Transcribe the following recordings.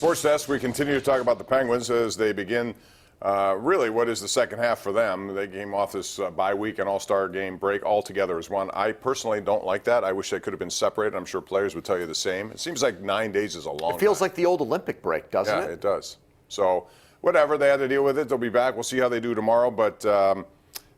Sports Desk, we continue to talk about the Penguins as they begin really what is the second half for them. They came off this bye week and all-star game break all together as one. I personally don't like that. I wish they could have been separated. I'm sure players would tell you the same. It seems like 9 days is a long time. It feels like the old Olympic break, doesn't it? Yeah, it does. So whatever, they had to deal with it. They'll be back. We'll see how they do tomorrow. But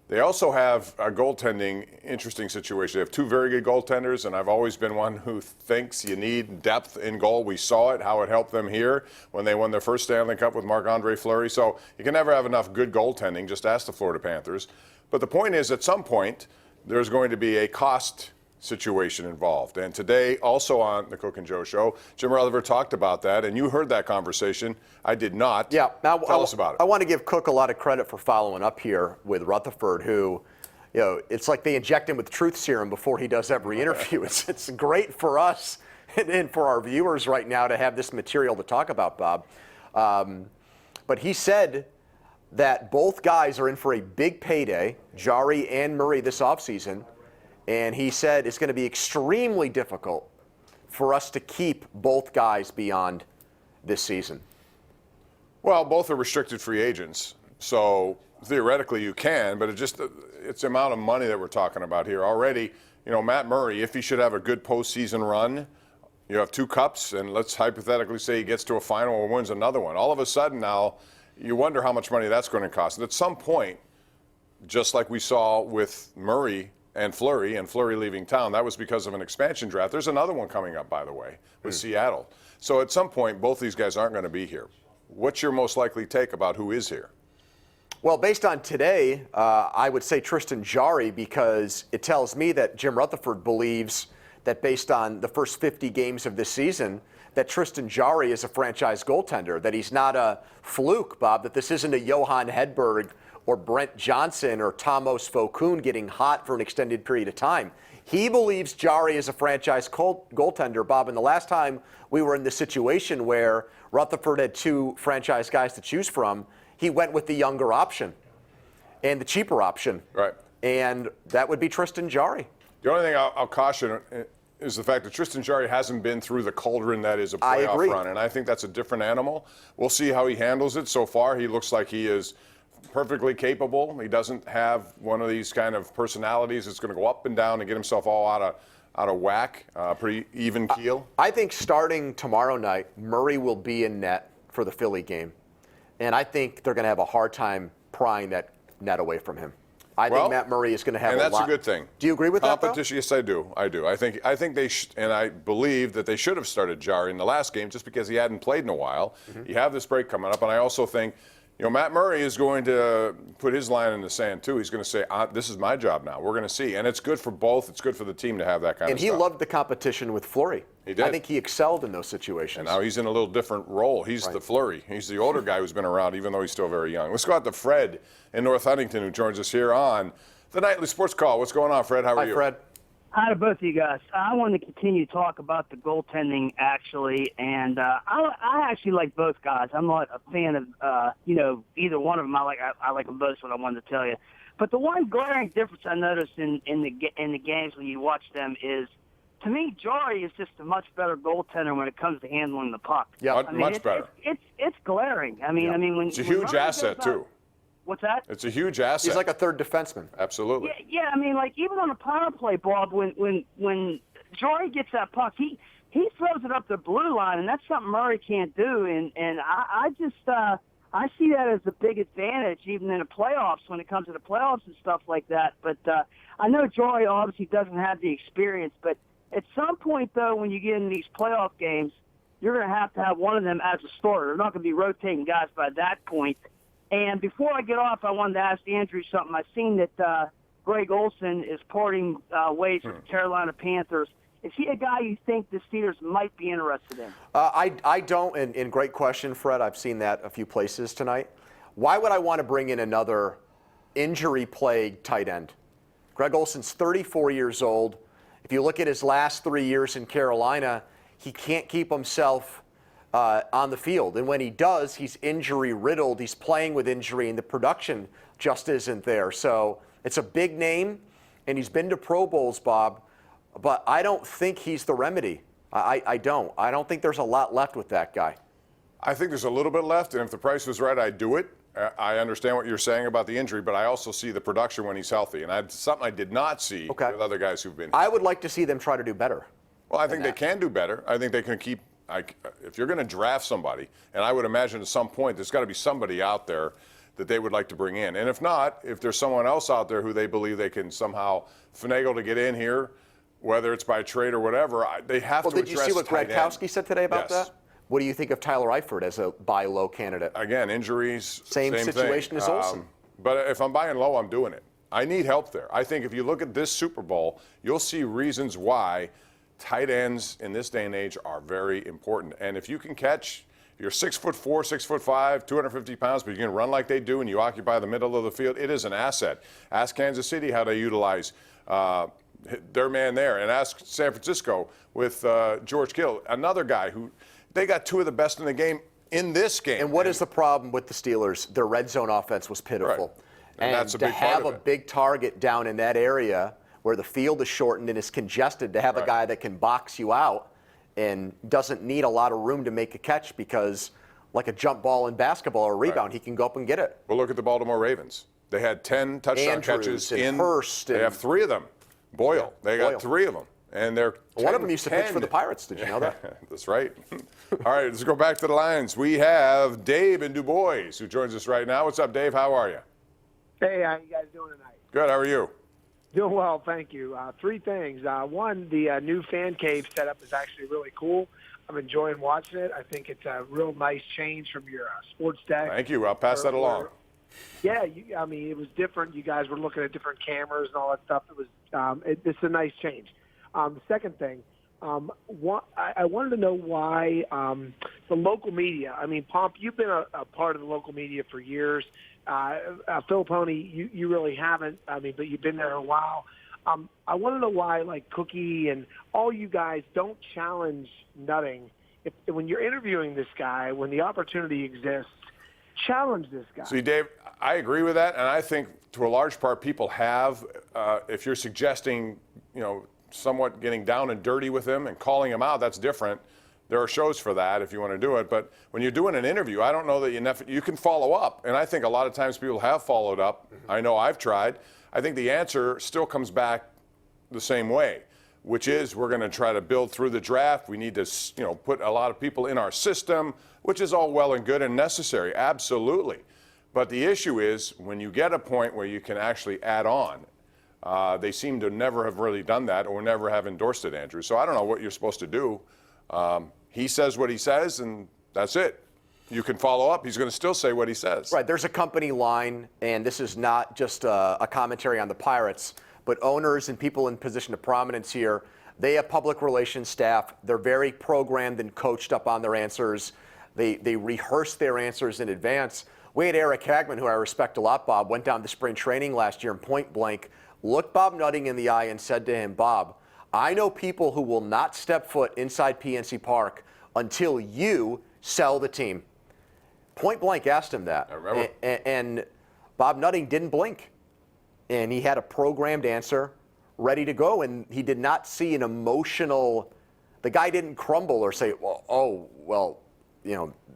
they also have a goaltending interesting situation. They have two very good goaltenders, and I've always been one who thinks you need depth in goal. We saw it, how it helped them here when they won their first Stanley Cup with Marc-Andre Fleury. So you can never have enough good goaltending. Just ask the Florida Panthers. But the point is, at some point, there's going to be a cost situation involved. And today, also on the Cook and Joe Show, Jim Rutherford talked about that, and you heard that conversation. I did not. Yeah. Now, Tell us about it. I want to give Cook a lot of credit for following up here with Rutherford, who, you know, it's like they inject him with truth serum before he does every interview. It's great for us and for our viewers right now to have this material to talk about, Bob. But he said that both guys are in for a big payday, Jarry and Murray, this offseason. And he said it's going to be extremely difficult for us to keep both guys beyond this season. Well, both are restricted free agents, so theoretically you can, but it's the amount of money that we're talking about here. Already, you know, Matt Murray, if he should have a good postseason run, you have 2 cups, and let's hypothetically say he gets to a final or wins another one. All of a sudden now, you wonder how much money that's going to cost. And at some point, just like we saw with Murray and Fleury leaving town, that was because of an expansion draft. There's another one coming up, by the way, with Seattle. So at some point, both these guys aren't going to be here. What's your most likely take about who is here? Well, based on today, I would say Tristan Jarry, because it tells me that Jim Rutherford believes that based on the first 50 games of this season, that Tristan Jarry is a franchise goaltender, that he's not a fluke, Bob, that this isn't a Johan Hedberg or Brent Johnson or Thomas Vokoun getting hot for an extended period of time. He believes Jarry is a franchise goaltender, Bob. And the last time we were in this situation where Rutherford had 2 franchise guys to choose from, he went with the younger option and the cheaper option. Right. And that would be Tristan Jarry. The only thing I'll caution is the fact that Tristan Jarry hasn't been through the cauldron that is a playoff run. And I think that's a different animal. We'll see how he handles it. So far, he looks like he is perfectly capable. He doesn't have one of these kind of personalities that's going to go up and down and get himself all out of whack, pretty even keel. I think starting tomorrow night, Murray will be in net for the Philly game. And I think they're going to have a hard time prying that net away from him. I think Matt Murray is going to have and a that's lot. a good thing. Do you agree with that, though? Competition, yes, I do. I think they and I believe that they should have started Jarry in the last game just because he hadn't played in a while. You have this break coming up, and I also think, you know, Matt Murray is going to put his line in the sand, too. He's going to say, this is my job now. We're going to see. And it's good for both. It's good for the team to have that kind of stuff. And he loved the competition with Fleury. He did. I think he excelled in those situations. And now he's in a little different role. He's the Fleury. He's the older guy who's been around, even though he's still very young. Let's go out to Fred in North Huntington, who joins us here on the Nightly Sports Call. What's going on, Fred? How are you? Hi, Fred. Hi to both of you guys. I want to continue to talk about the goaltending, actually, and I actually like both guys. I'm not a fan of, either one of them. I like them both, is what I wanted to tell you. But the one glaring difference I noticed in the games when you watch them is, to me, Jarry is just a much better goaltender when it comes to handling the puck. Yeah, much better. It's glaring. When it's a huge asset too. What's that? It's a huge asset. He's like a third defenseman. Absolutely. Yeah. Even on a power play, Bob, when Jarry gets that puck, he throws it up the blue line, and that's something Murray can't do. And I see that as a big advantage, even in the playoffs, when it comes to the playoffs and stuff like that. But I know Jarry obviously doesn't have the experience, but at some point, though, when you get in these playoff games, you're going to have one of them as a starter. They're not going to be rotating guys by that point. And before I get off, I wanted to ask Andrew something. I've seen that Greg Olson is parting ways with the Carolina Panthers. Is he a guy you think the Steelers might be interested in? I don't, and great question, Fred. I've seen that a few places tonight. Why would I want to bring in another injury-plagued tight end? Greg Olson's 34 years old. If you look at his last 3 years in Carolina, he can't keep himself on the field. And when he does, he's injury-riddled. He's playing with injury, and the production just isn't there. So it's a big name, and he's been to Pro Bowls, Bob, but I don't think he's the remedy. I don't. I don't think there's a lot left with that guy. I think there's a little bit left, and if the price was right, I'd do it. I understand what you're saying about the injury, but I also see the production when he's healthy, and something I did not see with other guys who've been here. I would like to see them try to do better. Well, I think they can do better. I think they can keep if you're going to draft somebody, and I would imagine at some point there's got to be somebody out there that they would like to bring in. And if not, if there's someone else out there who they believe they can somehow finagle to get in here, whether it's by trade or whatever, they have to address Well, did you see what Gradkowski said today about that? What do you think of Tyler Eifert as a buy low candidate? Again, injuries. Same situation thing. as Olsen. But if I'm buying low, I'm doing it. I need help there. I think if you look at this Super Bowl, you'll see reasons why tight ends in this day and age are very important. And if you can catch, you're 6'4", 6'5", 250 pounds, but you can run like they do and you occupy the middle of the field, it is an asset. Ask Kansas City how they utilize their man there, and ask San Francisco with George Kittle, another guy who they got two of the best in the game in this game. And what is the problem with the Steelers? Their red zone offense was pitiful. Right. And that's a big to have part of a it. big target down in that area where the field is shortened and is congested, to have a guy that can box you out and doesn't need a lot of room to make a catch, because like a jump ball in basketball or a rebound, he can go up and get it. Well, look at the Baltimore Ravens. They had 10 touchdown catches in Hurst. They have 3 of them. Boyle. They got 3 of them. And they're one of them used to pitch for the Pirates. Did you know that? That's right. All right, let's go back to the lines. We have Dave in Du Bois who joins us right now. What's up, Dave? How are you? Hey, how you guys doing tonight? Good. How are you? Doing well, thank you. 3 things. One, the new fan cave setup is actually really cool. I'm enjoying watching it. I think it's a real nice change from your sports deck. Thank you. I'll pass that along. Yeah, I mean, it was different. You guys were looking at different cameras and all that stuff. It was it's a nice change. The second thing, I wanted to know why the local media. I mean, Pomp, you've been a part of the local media for years. Fillipponi, you really haven't. I mean, but you've been there a while. I want to know why, like Cookie and all you guys, don't challenge Nutting. When you're interviewing this guy, when the opportunity exists, challenge this guy. See, Dave, I agree with that, and I think to a large part people have. If you're suggesting, somewhat getting down and dirty with him and calling him out, that's different. There are shows for that if you want to do it. But when you're doing an interview, I don't know that you can follow up. And I think a lot of times people have followed up. I know I've tried. I think the answer still comes back the same way, which is we're going to try to build through the draft. We need to, put a lot of people in our system, which is all well and good and necessary, absolutely. But the issue is when you get a point where you can actually add on, they seem to never have really done that or never have endorsed it, Andrew. So I don't know what you're supposed to do. He says what he says, and that's it. You can follow up. He's going to still say what he says. Right. There's a company line, and this is not just a commentary on the Pirates, but owners and people in position of prominence here, they have public relations staff. They're very programmed and coached up on their answers. They rehearse their answers in advance. We had Eric Hagman, who I respect a lot, Bob, went down to spring training last year and point blank looked Bob Nutting in the eye and said to him, Bob, I know people who will not step foot inside PNC Park until you sell the team. Point blank asked him that. I remember. And Bob Nutting didn't blink. And he had a programmed answer ready to go. And he did not see an emotional, the guy didn't crumble or say, well,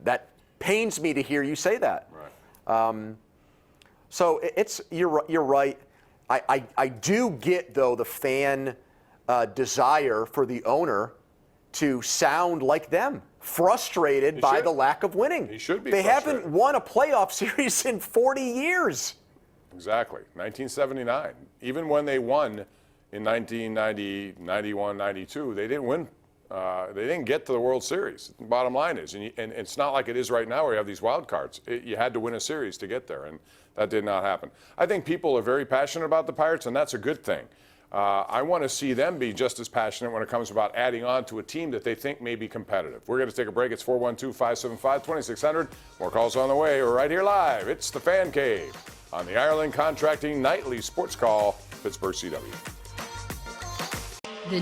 that pains me to hear you say that. Right. So you're right. I do get, though, the fan desire for the owner to sound like them, frustrated by the lack of winning. He should be They frustrated. haven't won a playoff series in 40 years. Exactly. 1979. Even when they won in 1990, 91, 92, they didn't win. They didn't get to the World Series. The bottom line is, and it's not like it is right now where you have these wild cards. You had to win a series to get there, and that did not happen. I think people are very passionate about the Pirates, and that's a good thing. I want to see them be just as passionate when it comes about adding on to a team that they think may be competitive. We're going to take a break. It's 412-575-2600. More calls on the way. We're right here live. It's the Fan Cave on the Ireland Contracting Nightly Sports Call, Pittsburgh CW. The